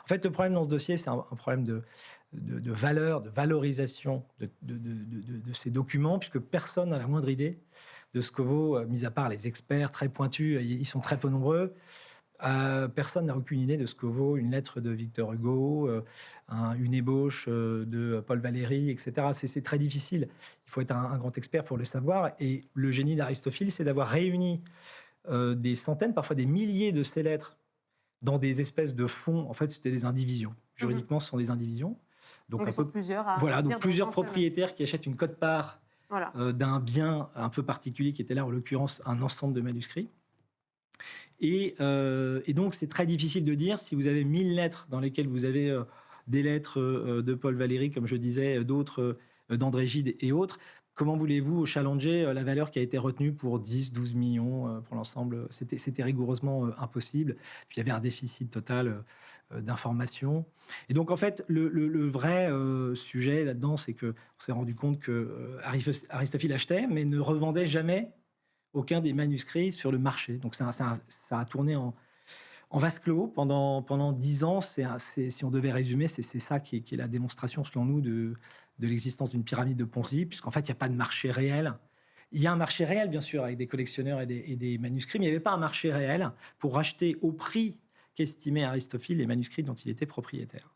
En fait, le problème dans ce dossier, c'est un problème de valeur, de valorisation de ces documents, puisque personne n'a la moindre idée de ce que vaut, mis à part les experts très pointus, ils sont très peu nombreux. Personne n'a aucune idée de ce que vaut une lettre de Victor Hugo, une ébauche de Paul Valéry, etc. C'est très difficile. Il faut être un grand expert pour le savoir. Et le génie d'Aristophile, c'est d'avoir réuni des centaines, parfois des milliers de ces lettres dans des espèces de fonds. En fait, c'était des indivisions. Juridiquement, ce sont des indivisions. Donc ils sont plusieurs à voilà, donc investir plusieurs dans un seul propriétaires qui achètent une quote-part Voilà. d'un bien un peu particulier, qui était là, en l'occurrence, un ensemble de manuscrits. Et donc, c'est très difficile de dire si vous avez 1000 lettres dans lesquelles vous avez des lettres de Paul Valéry, comme je disais, d'autres d'André Gide et autres. Comment voulez-vous challenger la valeur qui a été retenue pour 10, 12 millions pour l'ensemble? C'était rigoureusement impossible. Puis il y avait un déficit total d'informations. Et donc, en fait, le vrai sujet là-dedans, c'est qu'on s'est rendu compte que Aristophile achetait, mais ne revendait jamais aucun des manuscrits sur le marché. Donc, ça a tourné en vase clos pendant 10 ans. Si on devait résumer, c'est ça qui est la démonstration, selon nous, de l'existence d'une pyramide de Ponzi, puisqu'en fait, il n'y a pas de marché réel. Il y a un marché réel, bien sûr, avec des collectionneurs et des manuscrits, mais il n'y avait pas un marché réel pour acheter au prix qu'estimait Aristophile les manuscrits dont il était propriétaire.